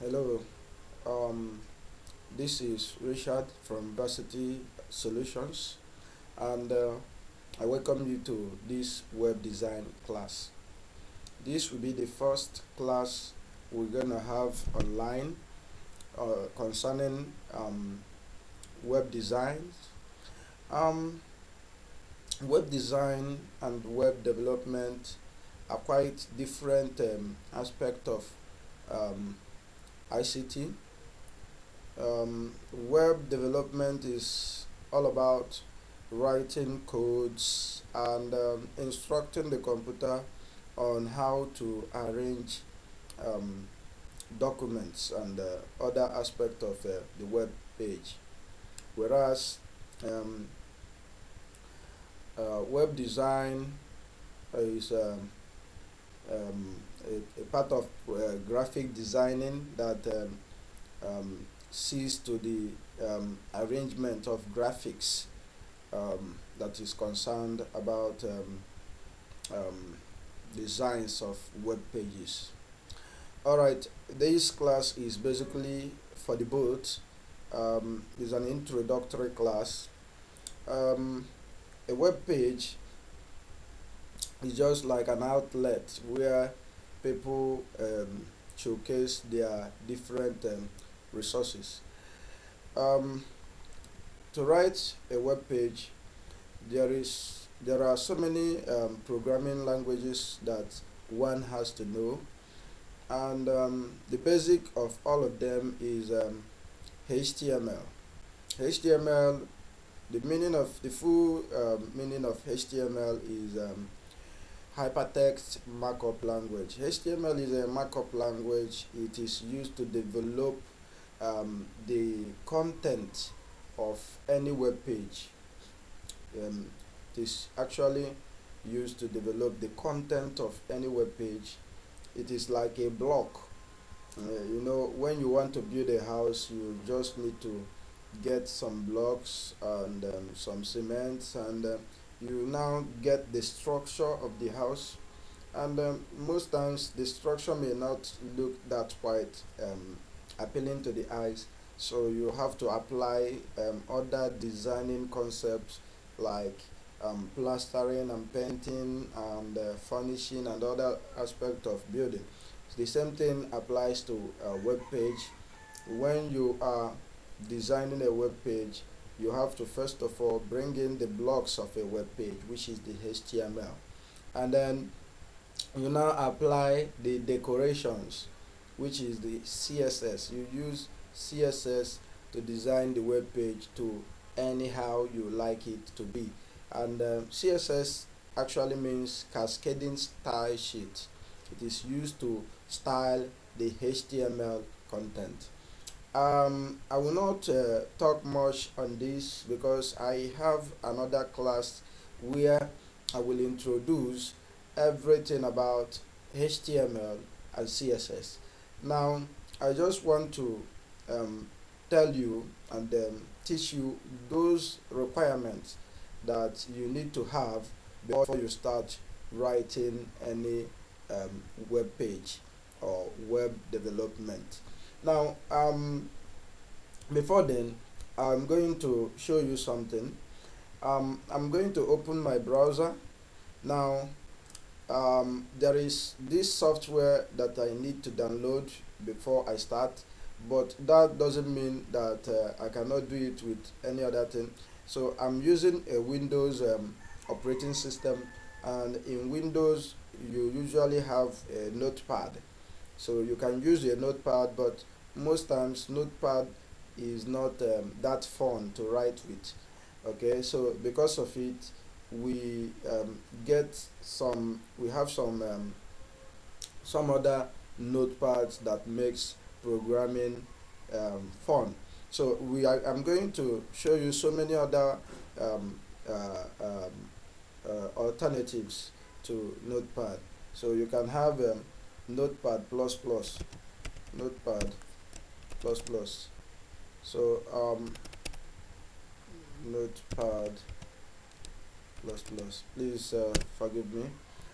Hello, um, this is Richard from Varsity Solutions, and I welcome you to this web design class. This will be the first class we're gonna have online concerning web design. Um, Web design and web development are quite different aspect of um, ICT. Web development is all about writing codes and instructing the computer on how to arrange um, documents and other aspects of the web page. Whereas um, web design is a part of graphic designing that sees to the arrangement of graphics that is concerned about um, designs of web pages. Alright, this class is basically for the both. Is an introductory class. A web page is just like an outlet where people showcase their different resources. Um, to write a web page, there are so many programming languages that one has to know, and the basic of all of them is HTML. HTML, the full meaning of HTML is hypertext markup language. HTML is a markup language. It is used to develop the content of any web page. It is actually used to develop the content of any web page. It is like a block. When you want to build a house, you just need to get some blocks and some cements, and you now get the structure of the house. And most times, the structure may not look that quite appealing to the eyes, so you have to apply other designing concepts like plastering and painting and furnishing and other aspect of building. The same thing applies to a web page. When you are designing a web page, you have to first of all bring in the blocks of a web page, which is the HTML, and then you now apply the decorations, which is the CSS. You use CSS to design the web page to anyhow you like it to be. And CSS actually means cascading style sheet. It is used to style the HTML content. I will not talk much on this because I have another class where I will introduce everything about HTML and CSS. Now, I just want to um, tell you and teach you those requirements that you need to have before you start writing any web page or web development. Now, before then, I'm going to show you something. I'm going to open my browser. Now, there is this software that I need to download before I start, but that doesn't mean that I cannot do it with any other thing. So I'm using a Windows operating system, and in Windows you usually have a Notepad. So you can use a Notepad, but most times Notepad is not that fun to write with. Okay, so because of it, we we have some other notepads that makes programming fun. So I'm going to show you so many other um, uh, um, alternatives to Notepad. So you can have Notepad plus plus, Notepad plus plus. So Notepad plus plus. Please forgive me.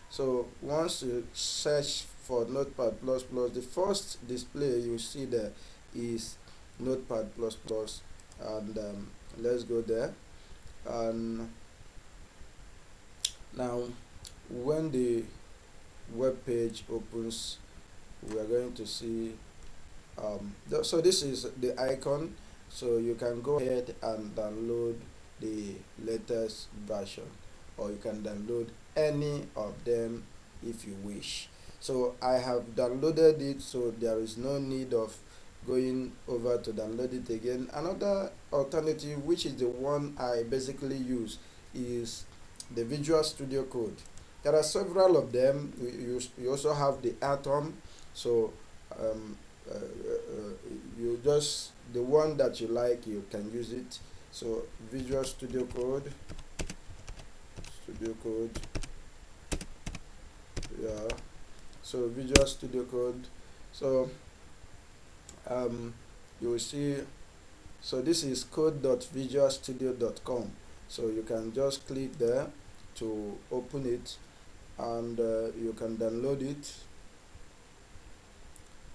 So once you search for Notepad++. The first display you see there is Notepad++, and let's go there. And now when the web page opens, we are going to see so this is the icon, so you can go ahead and download the latest version, or you can download any of them if you wish. So I have downloaded it, so there is no need of going over to download it again. Another alternative, which is the one I basically use, is the Visual Studio Code. There are several of them. You also have the Atom. So um, you just, the one that you like, you can use it. So Visual Studio Code, yeah. So Visual Studio Code. So you will see, so this is code.visualstudio.com. So you can just click there to open it, and you can download it.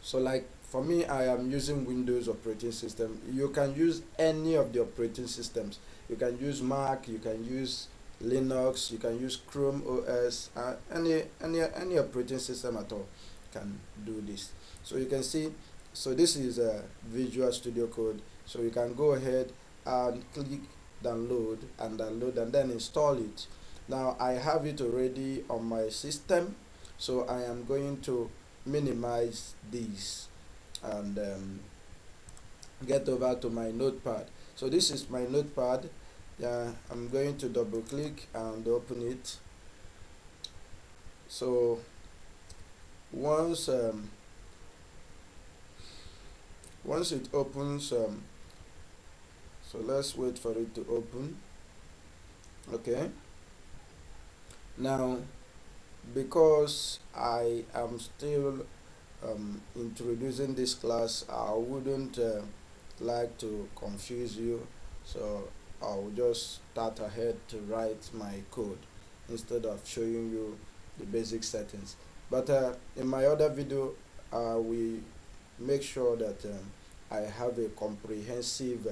So like for me, I am using Windows operating system. You can use any of the operating systems. You can use Mac, you can use Linux, you can use Chrome OS, any operating system at all can do this. So you can see, so this is a Visual Studio Code. So you can go ahead and click download and then install it. Now I have it already on my system, so I am going to minimize this and get over to my Notepad. So this is my Notepad. Yeah, I'm going to double click and open it. So once once it opens, so let's wait for it to open. Okay, now because I am still introducing this class, I wouldn't like to confuse you, so I'll just start ahead to write my code instead of showing you the basic settings. But in my other video, we make sure that I have a comprehensive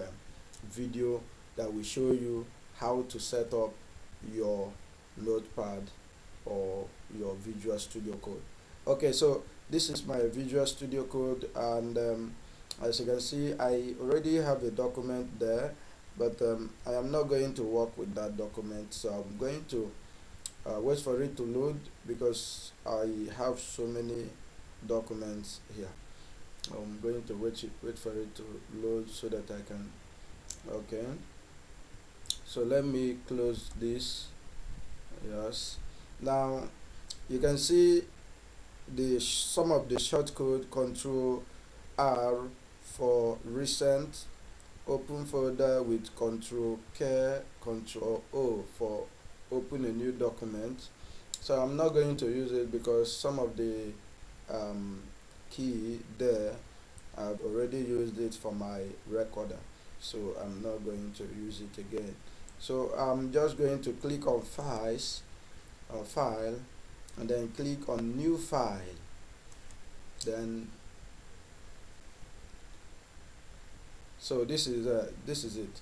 video that will show you how to set up your Notepad or your Visual Studio Code. Okay, so this is my Visual Studio Code, and as you can see, I already have a document there, but I am not going to work with that document, so I'm going to wait for it to load, because I have so many documents here. I'm going to wait for it to load so that I can, okay, so let me close this. Yes, now you can see some of the shortcode. Control R for recent, open folder with Control K, Control O for open a new document. So I'm not going to use it because some of the key there, I've already used it for my recorder, so I'm not going to use it again. So I'm just going to click on files, file, and then click on new file. Then so this is it.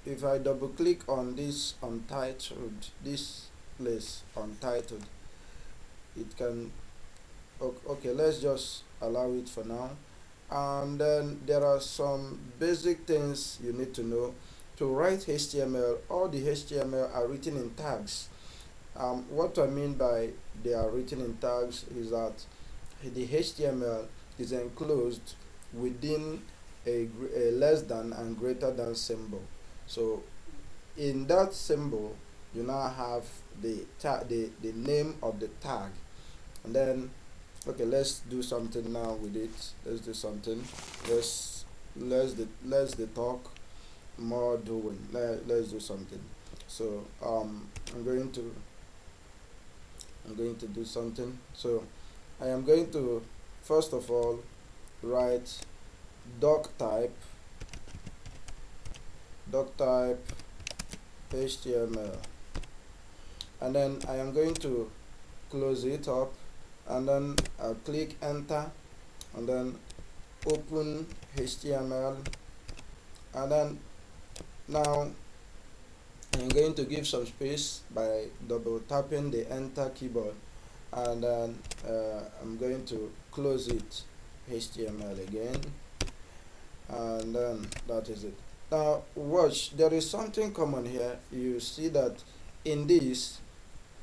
If I double click on this untitled, this place untitled, it can, okay, let's just allow it for now. And then there are some basic things you need to know. To write HTML, all the HTML are written in tags. What I mean by they are written in tags is that the HTML is enclosed within a less than and greater than symbol. So in that symbol, you now have the name of the tag, and then, okay, let's do something now with it. Let's do something. Let's the talk more doing. Let's do something. So I'm going to do something. So I am going to first of all write doc type HTML, and then I am going to close it up, and then I'll click enter, and then open HTML, and then now I'm going to give some space by double tapping the enter keyboard, and then I'm going to close it, HTML again, and then that is it. Now watch, there is something common here. You see that in this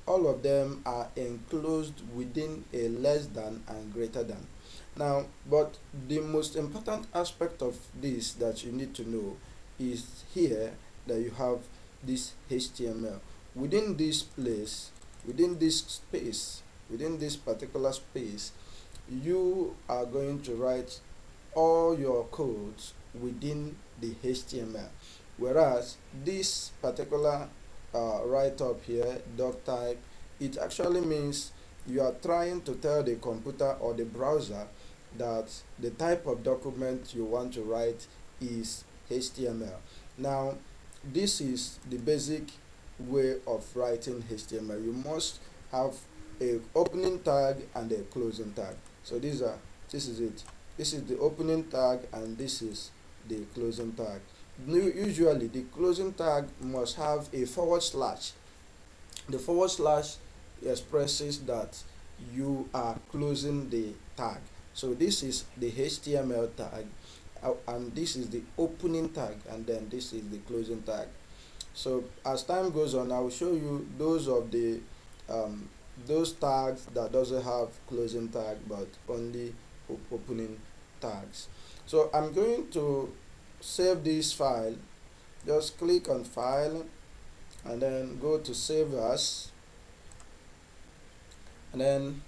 all of them are enclosed within a less than and greater than. Now, but the most important aspect of this that you need to know is here that you have this HTML. Within this place, within this space, within this particular space, you are going to write all your codes within the HTML. Whereas this particular write up here, doc type, it actually means you are trying to tell the computer or the browser that the type of document you want to write is HTML. Now, this is the basic way of writing HTML. You must have a opening tag and a closing tag. So this is it. This is the opening tag and this is the closing tag. Usually the closing tag must have a forward slash. The forward slash expresses that you are closing the tag. So this is the HTML tag, and this is the opening tag, and then this is the closing tag. So as time goes on, I will show you those of the those tags that doesn't have closing tag but only opening tags. So I'm going to save this file. Just click on file and then go to save as, and then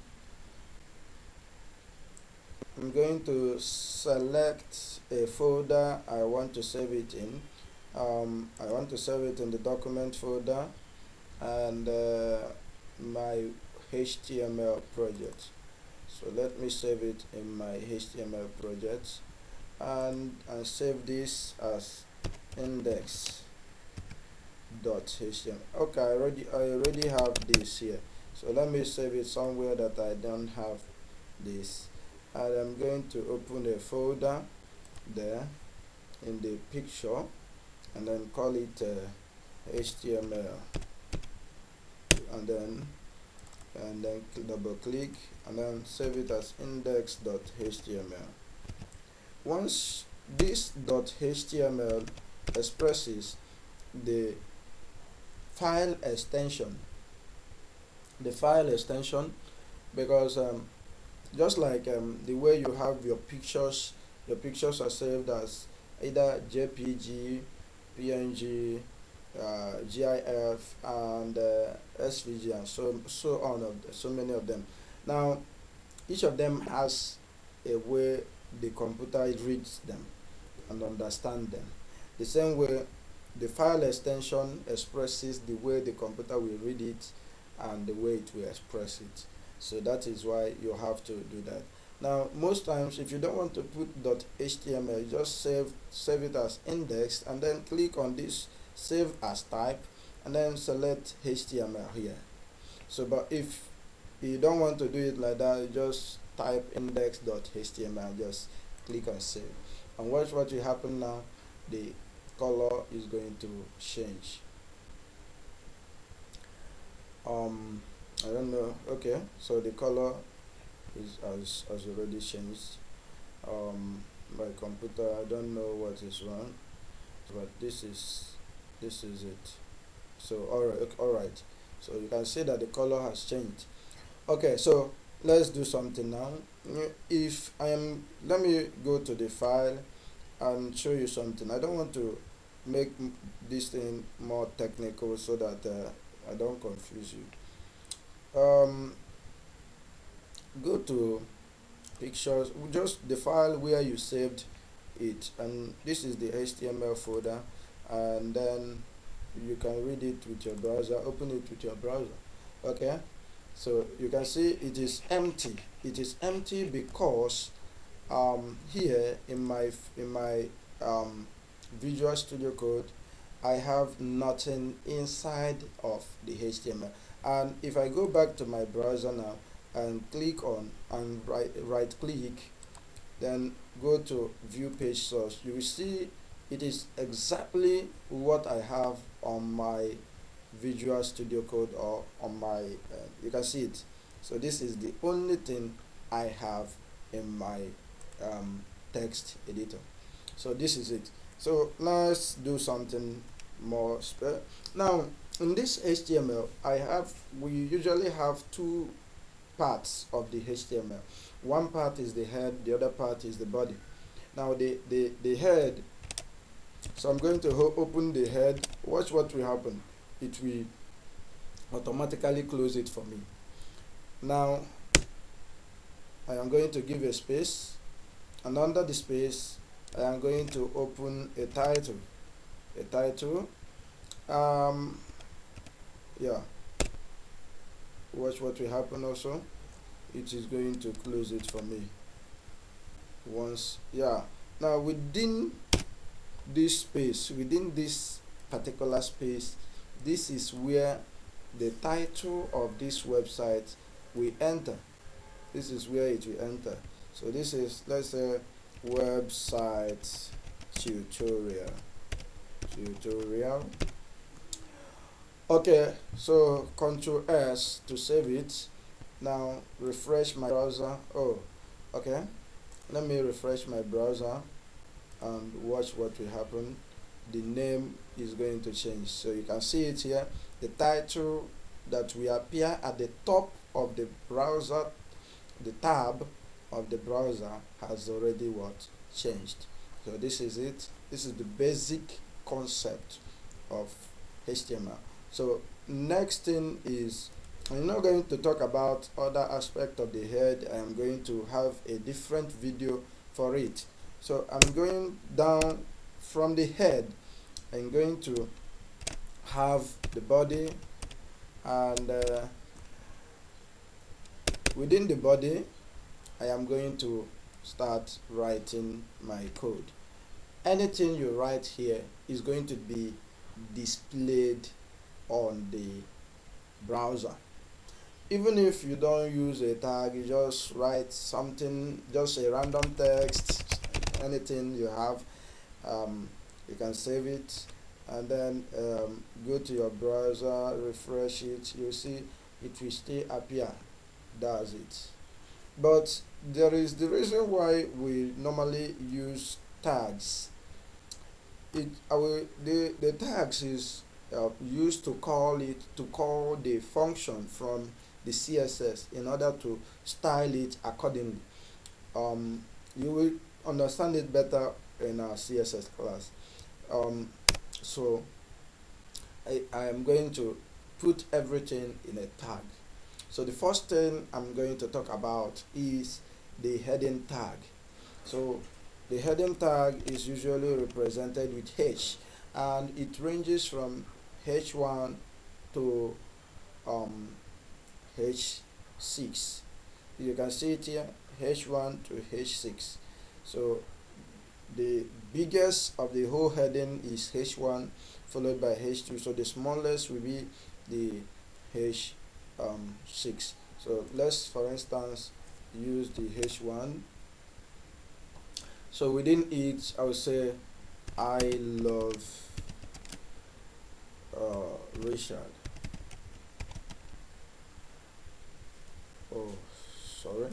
I'm going to select a folder I want to save it in. I want to save it in the document folder and my HTML project. So let me save it in my HTML project and save this as index.html. Okay, I already have this here. So let me save it somewhere that I don't have this. And I'm going to open a folder there in the picture and then call it HTML, and then double click and then save it as index.html. Once this .html expresses the file extension, because just like the way you have your pictures are saved as either JPG, PNG, GIF, and SVG, and so on, so many of them. Now, each of them has a way the computer reads them and understand them. The same way, the file extension expresses the way the computer will read it and the way it will express it. So that is why you have to do that. Now, most times, if you don't want to put .html, you just save it as index, and then click on this save as type, and then select HTML here. So, but if you don't want to do it like that, you just type index.html, just click on save, and watch what will happen now. The color is going to change. I don't know. Okay, so the color has already changed. My computer, I don't know what is wrong, but this is it. So all right, so you can see that the color has changed. Okay, so let's do something now. If I am Let me go to the file and show you something. I don't want to make this thing more technical so that I don't confuse you. Go to pictures, just the file where you saved it, and this is the HTML folder, and then you can read it with your browser. Open it with your browser. Okay, so you can see it is empty. It is empty because here in my Visual Studio Code, I have nothing inside of the HTML. And if I go back to my browser now, and click on and right click, then go to view page source. You will see it is exactly what I have on my Visual Studio Code, or on my you can see it. So this is the only thing I have in my um, text editor. So this is it. So let's do something more now. In this HTML, we usually have two parts of the HTML. One part is the head, the other part is the body. Now the head, so I'm going to open the head. Watch what will happen. It will automatically close it for me. Now I am going to give a space, and under the space I am going to open a title. A title. Yeah. Watch what will happen also. It is going to close it for me. Once, yeah. Now within this space, within this particular space, this is where the title of this website will enter. This is where it will enter. So this is, let's say, website tutorial. Okay, so Control S to save it. Now refresh my browser. Oh, okay. Let me refresh my browser and watch what will happen. The name is going to change. So you can see it here. The title that will appear at the top of the browser, the tab of the browser, has already changed. So this is it. This is the basic concept of HTML. So next thing is, I'm not going to talk about other aspect of the head. I am going to have a different video for it. So I'm going down from the head. I'm going to have the body, and within the body I am going to start writing my code. Anything you write here is going to be displayed on the browser. Even if you don't use a tag, you just write something, just a random text, anything you have, you can save it, and then go to your browser, refresh it. You see it will still appear. That's it. But there is the reason why we normally use tags. The tags is used to call the function from the CSS in order to style it accordingly. You will understand it better in our CSS class. So I am going to put everything in a tag. So the first thing I'm going to talk about is the heading tag. So the heading tag is usually represented with H, and it ranges from H1 to H6. You can see it here, H1 to H6. So the biggest of the whole heading is H1, followed by H2. So the smallest will be the H6. So let's, for instance, use the H1. So within it, I will say, I love Richard. Oh, sorry.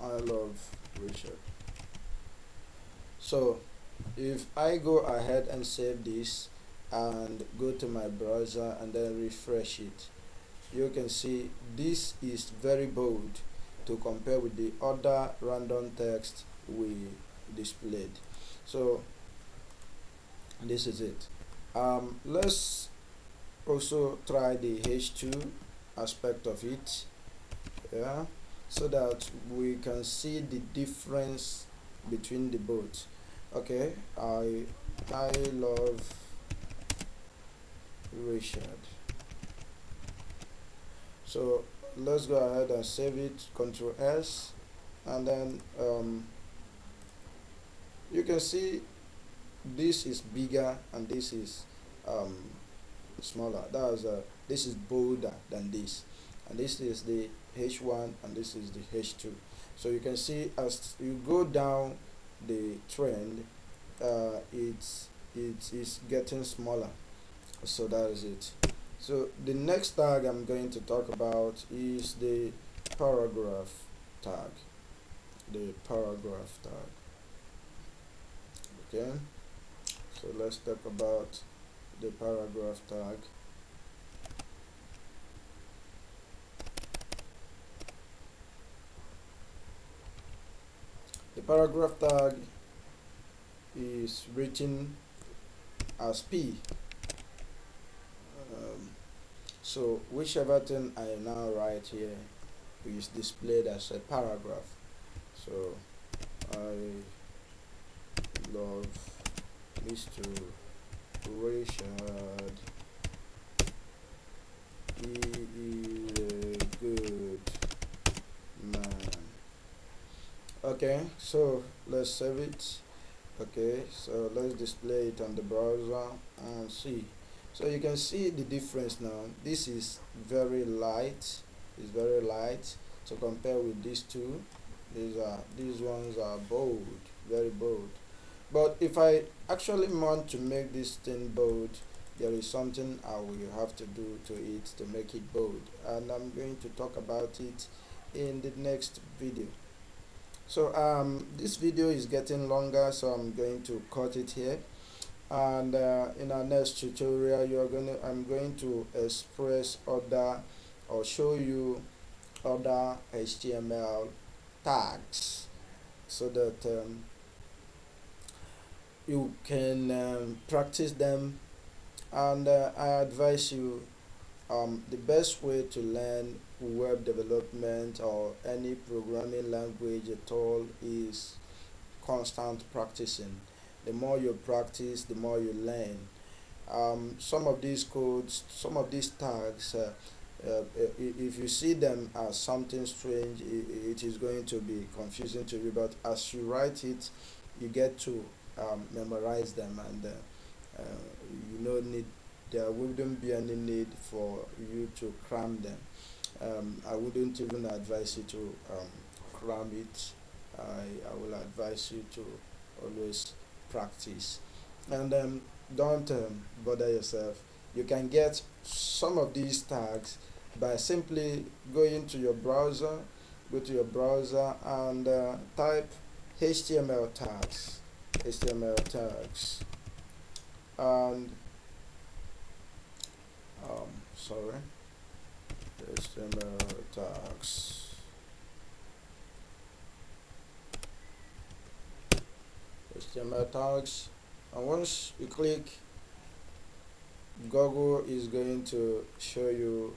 I love Richard. So if I go ahead and save this and go to my browser and then refresh it, you can see this is very bold to compare with the other random text we displayed. So this is it. Let's also try the H2 aspect of it, yeah, so that we can see the difference between the both. Okay, I love Richard. So let's go ahead and save it, Control S, and then you can see this is bigger and this is um, smaller. This is bolder than this, and this is the H1 and this is the H2. So you can see as you go down the trend, it is getting smaller. So that is it. So the next tag I'm going to talk about is the paragraph tag. The paragraph tag. Okay. So let's talk about the paragraph tag. The paragraph tag is written as P. Um, so whichever thing I now write here is displayed as a paragraph. So I love Mr. Richard. He is a good man. Okay, so let's save it. Okay, so let's display it on the browser and see. So you can see the difference now. This is very light. It's very light. So compare with these two. These ones are bold, very bold. But if I actually want to make this thing bold, there is something I will have to do to it to make it bold, and I'm going to talk about it in the next video. So this video is getting longer, so I'm going to cut it here. And in our next tutorial, I'm going to express other or show you other HTML tags so that you can practice them. And I advise you, the best way to learn web development or any programming language at all is constant practicing. The more you practice, the more you learn. Some of these codes, some of these tags, if you see them as something strange, it is going to be confusing to you. But as you write it, you get to memorize them, and you know need there wouldn't be any need for you to cram them. I wouldn't even advise you to cram it. I will advise you to always practice, and don't bother yourself. You can get some of these tags by simply going to your browser, go to your browser and type HTML tags, HTML tags, and sorry, HTML tags, HTML tags, and once you click, Google is going to show you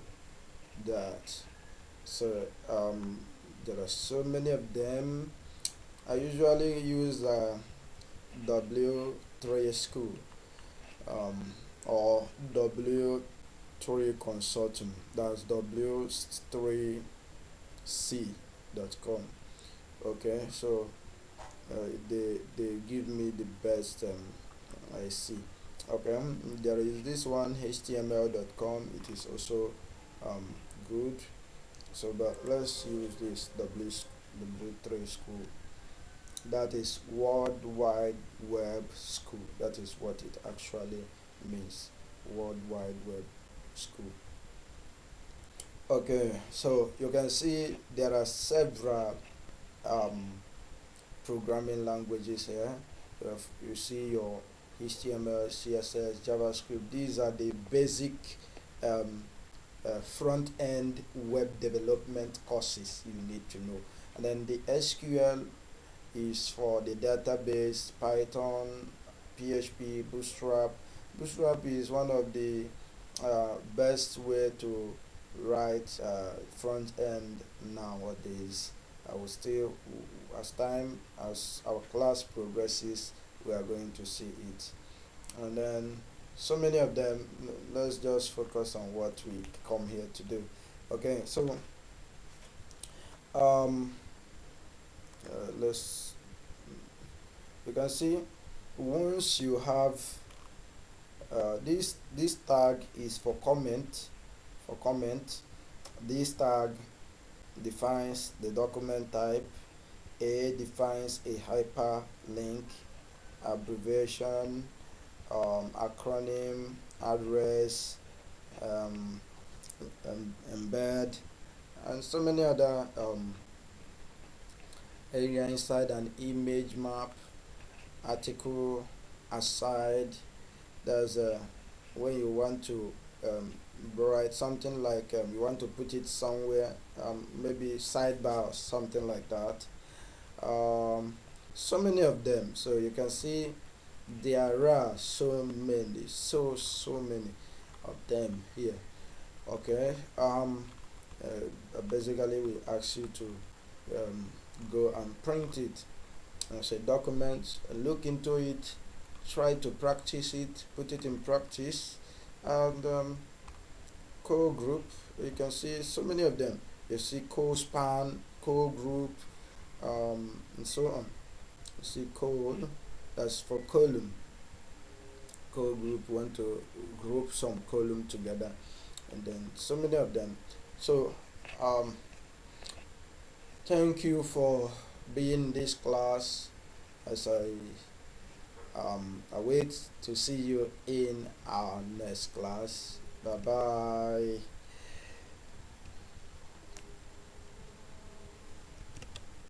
that. So there are so many of them. I usually use W3 School, or W3 Consulting. That's W3C.com. Okay, so they give me the best I see. Okay, there is this one html.com. It is also good. So but let's use this W3 School. That is World Wide Web School. That is what it actually means. World Wide Web School. Okay, so you can see there are several um, programming languages here. You see your HTML, CSS, JavaScript. These are the basic um, front end web development courses you need to know. And then the SQL is for the database, Python, PHP, Bootstrap. Bootstrap is one of the best way to write front end nowadays. I will still, as our class progresses, we are going to see it. And then so many of them. Let's just focus on what we come here to do. Okay, so um, let's you can see once you have This tag is for comment. For comment, this tag defines the document type. A defines a hyperlink, abbreviation, acronym, address, um, embed, and so many other area inside an image map, article, aside. There's a when you want to um, write something like you want to put it somewhere, maybe sidebar or something like that. Um, so many of them. So you can see there are so many of them here. Okay. Basically, we ask you to um, go and print it as a document, look into it, try to practice it, put it in practice, and core group. You can see so many of them. You see co-span, core group, and so on. You see code, that's for column. Core group want to group some column together, and then so many of them. So, um, thank you for being in this class as I wait to see you in our next class. Bye bye.